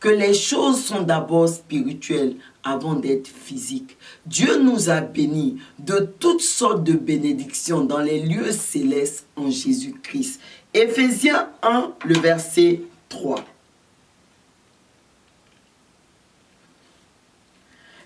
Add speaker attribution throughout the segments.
Speaker 1: que les choses sont d'abord spirituelles avant d'être physiques. Dieu nous a bénis de toutes sortes de bénédictions dans les lieux célestes en Jésus-Christ. Éphésiens 1, le verset 3.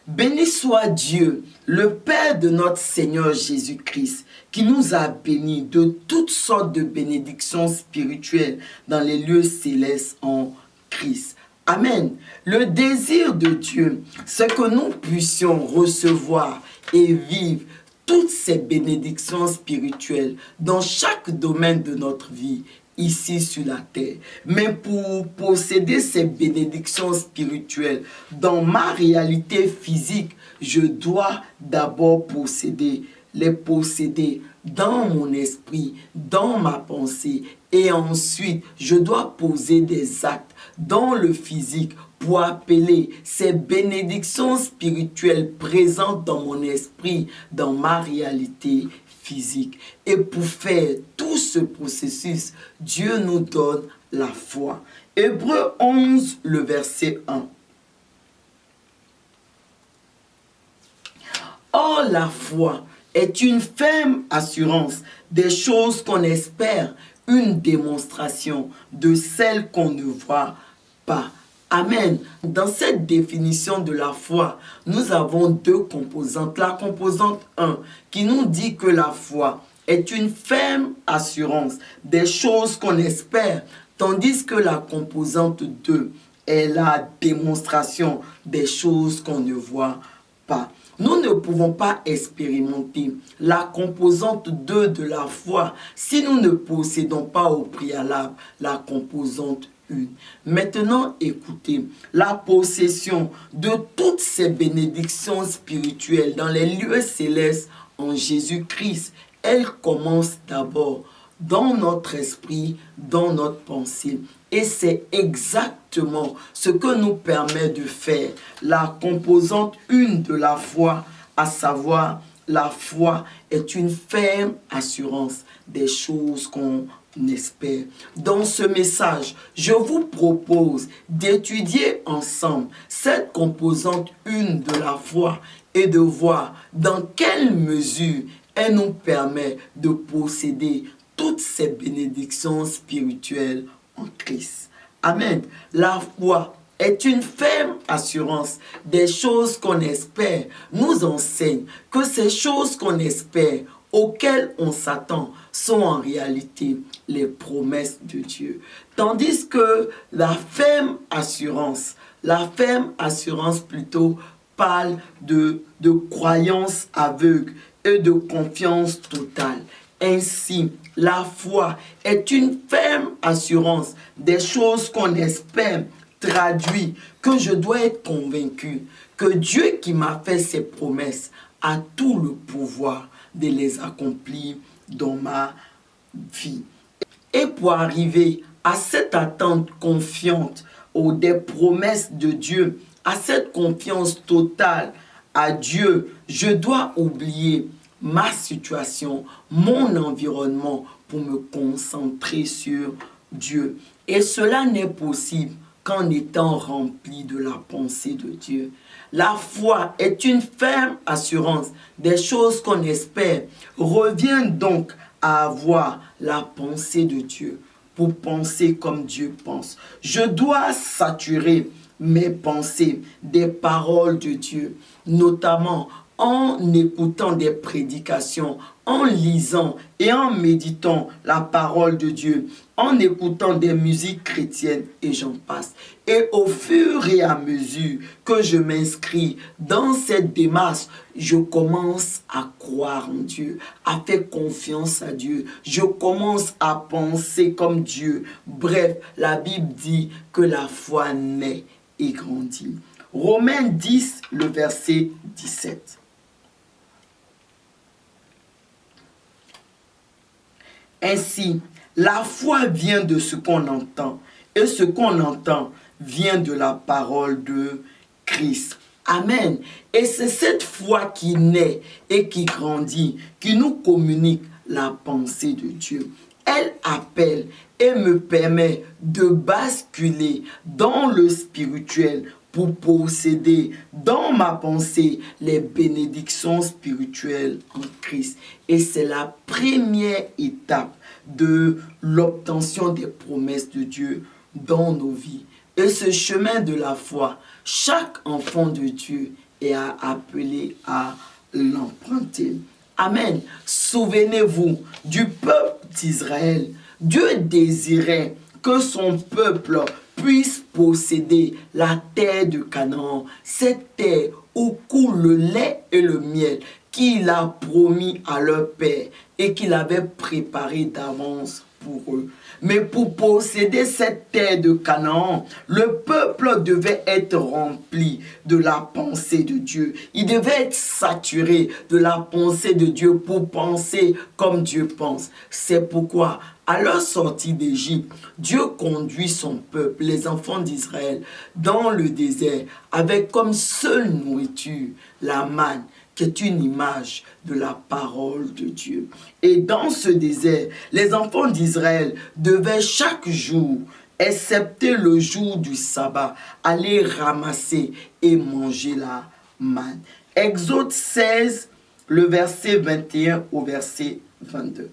Speaker 1: Béni soit Dieu, le Père de notre Seigneur Jésus-Christ, qui nous a bénis de toutes sortes de bénédictions spirituelles dans les lieux célestes en Christ. Amen. Le désir de Dieu, c'est que nous puissions recevoir et vivre toutes ces bénédictions spirituelles dans chaque domaine de notre vie ici sur la terre. Mais pour posséder ces bénédictions spirituelles dans ma réalité physique, je dois d'abord les posséder dans mon esprit, dans ma pensée. Et ensuite, je dois poser des actes dans le physique pour appeler ces bénédictions spirituelles présentes dans mon esprit, dans ma réalité physique. Et pour faire tout ce processus, Dieu nous donne la foi. Hébreux 11, le verset 1. Or, la foi est une ferme assurance des choses qu'on espère, une démonstration de celles qu'on ne voit pas. Amen. Dans cette définition de la foi, nous avons deux composantes. La composante 1 qui nous dit que la foi est une ferme assurance des choses qu'on espère, tandis que la composante 2 est la démonstration des choses qu'on ne voit pas. Nous ne pouvons pas expérimenter la composante 2 de la foi si nous ne possédons pas au préalable la composante 1. Maintenant, écoutez, la possession de toutes ces bénédictions spirituelles dans les lieux célestes en Jésus-Christ, elle commence d'abord dans notre esprit, dans notre pensée. Et c'est exactement ce que nous permet de faire la composante 1 de la foi, à savoir la foi est une ferme assurance des choses qu'on espère. Dans ce message, je vous propose d'étudier ensemble cette composante 1 de la foi et de voir dans quelle mesure elle nous permet de posséder toutes ces bénédictions spirituelles en Christ. Amen. La foi est une ferme assurance des choses qu'on espère, nous enseigne que ces choses qu'on espère, auxquelles on s'attend, sont en réalité les promesses de Dieu. Tandis que la ferme assurance plutôt parle de croyance aveugle et de confiance totale. Ainsi, la foi est une ferme assurance des choses qu'on espère, traduit que je dois être convaincu que Dieu qui m'a fait ses promesses a tout le pouvoir de les accomplir dans ma vie. Et pour arriver à cette attente confiante des promesses de Dieu, à cette confiance totale à Dieu, je dois oublier ma situation, mon environnement pour me concentrer sur Dieu. Et cela n'est possible qu'en étant rempli de la pensée de Dieu. La foi est une ferme assurance des choses qu'on espère. Revient donc à avoir la pensée de Dieu pour penser comme Dieu pense. Je dois saturer mes pensées des paroles de Dieu, notamment en écoutant des prédications, en lisant et en méditant la parole de Dieu, en écoutant des musiques chrétiennes et j'en passe. Et au fur et à mesure que je m'inscris dans cette démarche, je commence à croire en Dieu, à faire confiance à Dieu. Je commence à penser comme Dieu. Bref, la Bible dit que la foi naît et grandit. Romains 10, le verset 17. Ainsi, la foi vient de ce qu'on entend, et ce qu'on entend vient de la parole de Christ. Amen. Et c'est cette foi qui naît et qui grandit, qui nous communique la pensée de Dieu. Elle appelle et me permet de basculer dans le spirituel pour posséder dans ma pensée les bénédictions spirituelles en Christ. Et c'est la première étape de l'obtention des promesses de Dieu dans nos vies. Et ce chemin de la foi, chaque enfant de Dieu est appelé à l'emprunter. Amen. Souvenez-vous du peuple d'Israël. Dieu désirait que son peuple puisse posséder la terre de Canaan, cette terre où coule le lait et le miel qu'il a promis à leur père et qu'il avait préparé d'avance pour eux. Mais pour posséder cette terre de Canaan, le peuple devait être rempli de la pensée de Dieu. Il devait être saturé de la pensée de Dieu pour penser comme Dieu pense. C'est pourquoi, à leur sortie d'Égypte, Dieu conduit son peuple, les enfants d'Israël, dans le désert avec comme seule nourriture la manne, qui est une image de la parole de Dieu. Et dans ce désert, les enfants d'Israël devaient chaque jour, excepté le jour du sabbat, aller ramasser et manger la manne. Exode 16, le verset 21 au verset 22.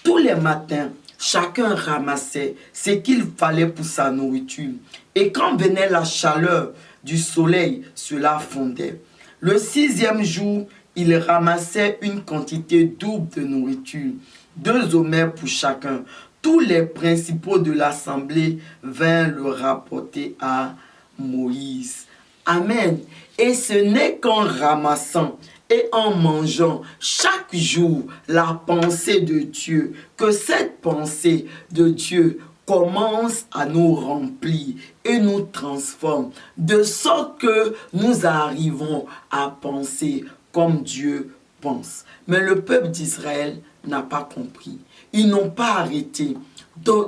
Speaker 1: Tous les matins, chacun ramassait ce qu'il fallait pour sa nourriture. Et quand venait la chaleur du soleil, cela fondait. Le 6e jour, il ramassait une quantité double de nourriture, 2 homères pour chacun. Tous les principaux de l'assemblée vinrent le rapporter à Moïse. Amen. Et ce n'est qu'en ramassant et en mangeant chaque jour la pensée de Dieu, que cette pensée de Dieu commence à nous remplir et nous transforme, de sorte que nous arrivons à penser comme Dieu pense. Mais le peuple d'Israël n'a pas compris. Ils n'ont pas arrêté.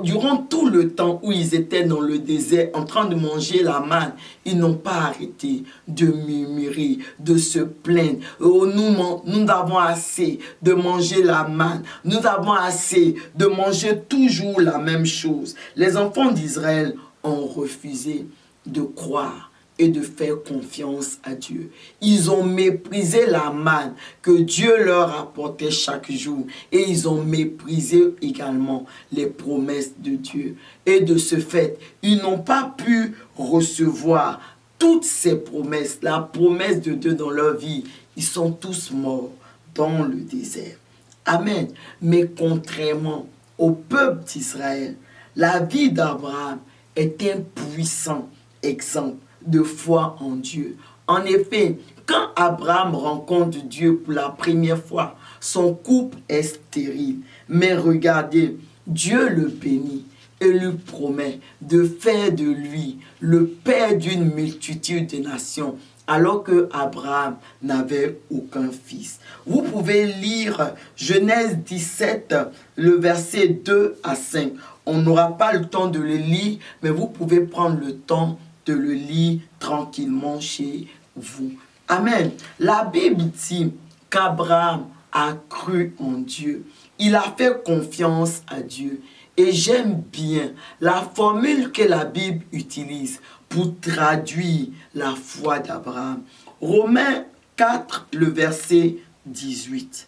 Speaker 1: Durant tout le temps où ils étaient dans le désert en train de manger la manne, ils n'ont pas arrêté de murmurer, de se plaindre. Oh, nous avons assez de manger la manne. Nous avons assez de manger toujours la même chose. Les enfants d'Israël ont refusé de croire et de faire confiance à Dieu. Ils ont méprisé la manne que Dieu leur apportait chaque jour et ils ont méprisé également les promesses de Dieu. Et de ce fait, ils n'ont pas pu recevoir toutes ces promesses, la promesse de Dieu dans leur vie. Ils sont tous morts dans le désert. Amen. Mais contrairement au peuple d'Israël, la vie d'Abraham est un puissant exemple de foi en Dieu. En effet, quand Abraham rencontre Dieu pour la première fois, son couple est stérile. Mais regardez, Dieu le bénit et lui promet de faire de lui le père d'une multitude de nations, alors que Abraham n'avait aucun fils. Vous pouvez lire Genèse 17, le verset 2 à 5. On n'aura pas le temps de le lire, mais vous pouvez prendre le temps de le lire tranquillement chez vous. Amen. La Bible dit qu'Abraham a cru en Dieu. Il a fait confiance à Dieu. Et j'aime bien la formule que la Bible utilise pour traduire la foi d'Abraham. Romains 4, le verset 18.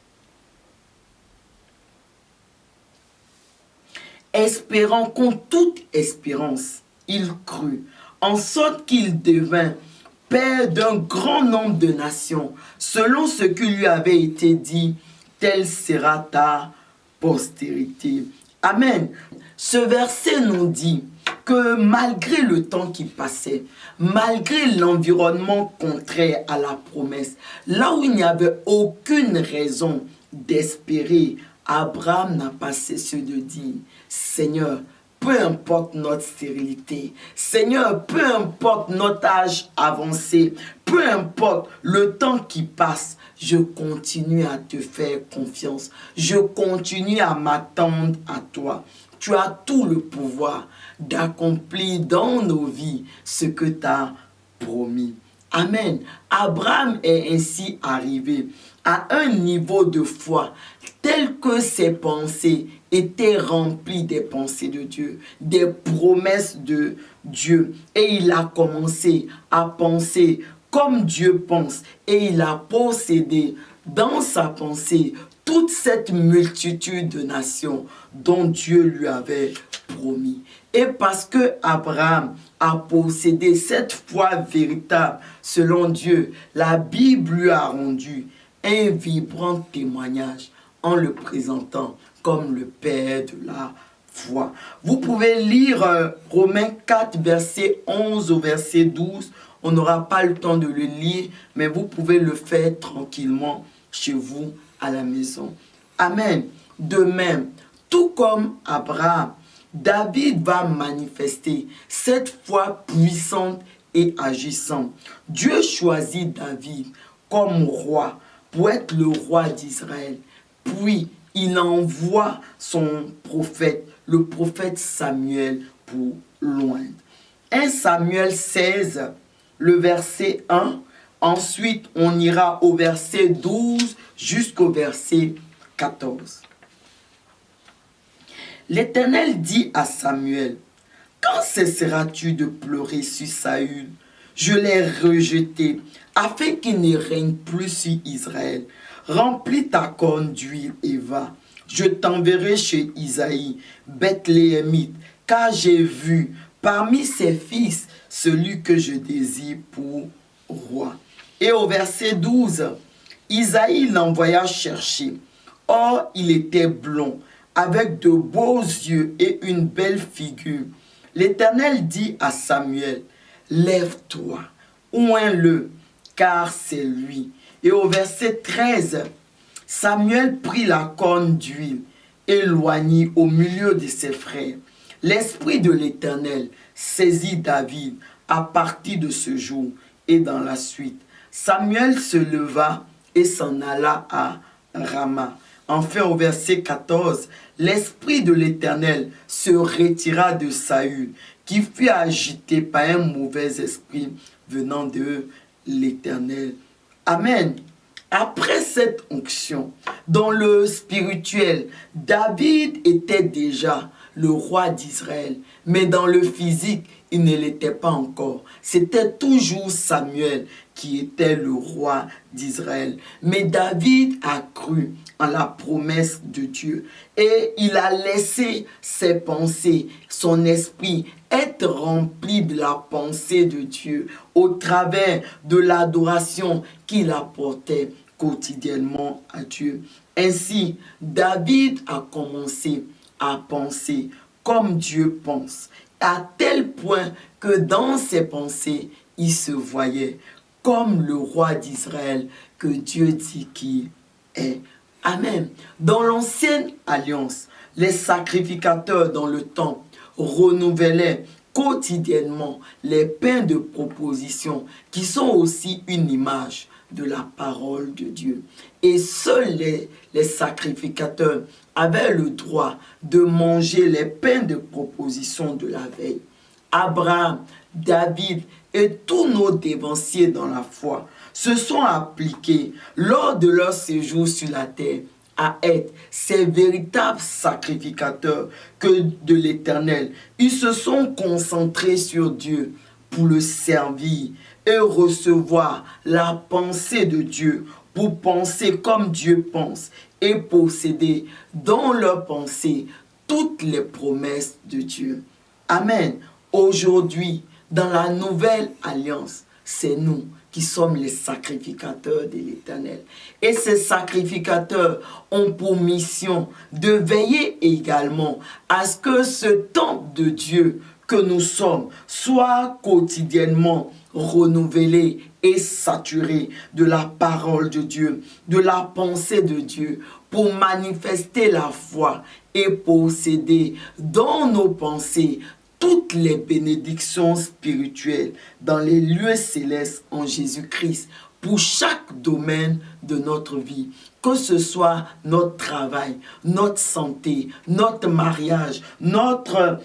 Speaker 1: Espérant contre toute espérance, il crut, en sorte qu'il devint père d'un grand nombre de nations, selon ce qui lui avait été dit, telle sera ta postérité. Amen. Ce verset nous dit que malgré le temps qui passait, malgré l'environnement contraire à la promesse, là où il n'y avait aucune raison d'espérer, Abraham n'a pas cessé de dire, Seigneur, peu importe notre stérilité, Seigneur, peu importe notre âge avancé, peu importe le temps qui passe, je continue à te faire confiance. Je continue à m'attendre à toi. Tu as tout le pouvoir d'accomplir dans nos vies ce que tu as promis. Amen. Abraham est ainsi arrivé à un niveau de foi tel que ses pensées était rempli des pensées de Dieu, des promesses de Dieu. Et il a commencé à penser comme Dieu pense. Et il a possédé dans sa pensée toute cette multitude de nations dont Dieu lui avait promis. Et parce que Abraham a possédé cette foi véritable selon Dieu, la Bible lui a rendu un vibrant témoignage en le présentant comme le Père de la foi. Vous pouvez lire Romains 4, verset 11 au verset 12. On n'aura pas le temps de le lire, mais vous pouvez le faire tranquillement chez vous à la maison. Amen. De même, tout comme Abraham, David va manifester cette foi puissante et agissante. Dieu choisit David comme roi pour être le roi d'Israël. Puis, il envoie son prophète, le prophète Samuel, pour loindre. 1 Samuel 16, le verset 1. Ensuite, on ira au verset 12 jusqu'au verset 14. L'Éternel dit à Samuel, « Quand cesseras-tu de pleurer sur Saül? Je l'ai rejeté, afin qu'il ne règne plus sur Israël. Remplis ta corne d'huile et va. Je t'enverrai chez Isaïe, Bethléemite, car j'ai vu parmi ses fils celui que je désire pour roi. » Et au verset 12, Isaïe l'envoya chercher. Or, il était blond, avec de beaux yeux et une belle figure. L'Éternel dit à Samuel, « Lève-toi, oins-le, car c'est lui. » Et au verset 13, Samuel prit la corne d'huile, éloignit au milieu de ses frères. L'Esprit de l'Éternel saisit David à partir de ce jour et dans la suite. Samuel se leva et s'en alla à Rama. Enfin, au verset 14, l'Esprit de l'Éternel se retira de Saül, qui fut agité par un mauvais esprit venant de l'Éternel. Amen. Après cette onction, dans le spirituel, David était déjà le roi d'Israël, mais dans le physique, il ne l'était pas encore. C'était toujours Samuel qui était le roi d'Israël. Mais David a cru en la promesse de Dieu et il a laissé ses pensées, son esprit être rempli de la pensée de Dieu au travers de l'adoration qu'il apportait quotidiennement à Dieu. Ainsi, David a commencé à penser comme Dieu pense, à tel point que dans ses pensées, il se voyait comme le roi d'Israël que Dieu dit qu'il est. Amen. Dans l'ancienne alliance, les sacrificateurs dans le temple renouvelaient quotidiennement les pains de proposition qui sont aussi une image de la parole de Dieu. Et seuls les sacrificateurs avaient le droit de manger les pains de proposition de la veille. Abraham, David et tous nos dévanciers dans la foi se sont appliqués lors de leur séjour sur la terre à être ces véritables sacrificateurs que de l'Éternel. Ils se sont concentrés sur Dieu pour le servir et recevoir la pensée de Dieu, pour penser comme Dieu pense et posséder dans leur pensée toutes les promesses de Dieu. Amen. Aujourd'hui, dans la nouvelle alliance, c'est nous qui sommes les sacrificateurs de l'Éternel. Et ces sacrificateurs ont pour mission de veiller également à ce que ce temple de Dieu que nous sommes soit quotidiennement renouvelé et saturé de la parole de Dieu, de la pensée de Dieu, pour manifester la foi et posséder dans nos pensées toutes les bénédictions spirituelles dans les lieux célestes en Jésus-Christ pour chaque domaine de notre vie, que ce soit notre travail, notre santé, notre mariage, notre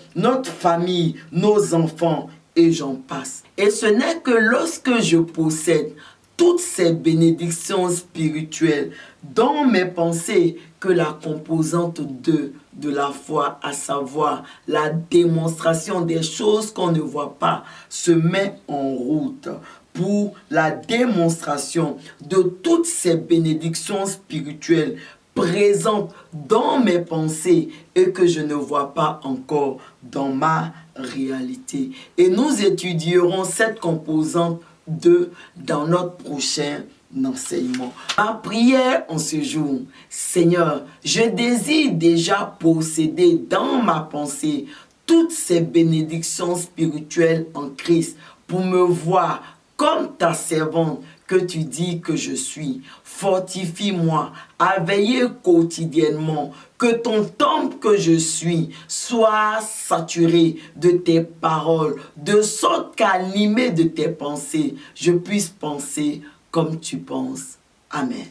Speaker 1: famille, nos enfants, et j'en passe. Et ce n'est que lorsque je possède toutes ces bénédictions spirituelles dans mes pensées que la composante 2 de la foi, à savoir la démonstration des choses qu'on ne voit pas, se met en route pour la démonstration de toutes ces bénédictions spirituelles présentes dans mes pensées et que je ne vois pas encore dans ma réalité. Et nous étudierons cette composante 2 dans notre prochain enseignement. Ma prière en ce jour, Seigneur, je désire déjà posséder dans ma pensée toutes ces bénédictions spirituelles en Christ pour me voir comme ta servante que tu dis que je suis. Fortifie-moi à veiller quotidiennement que ton temple que je suis soit saturé de tes paroles, de sorte qu'animé de tes pensées, je puisse penser comme tu penses. Amen.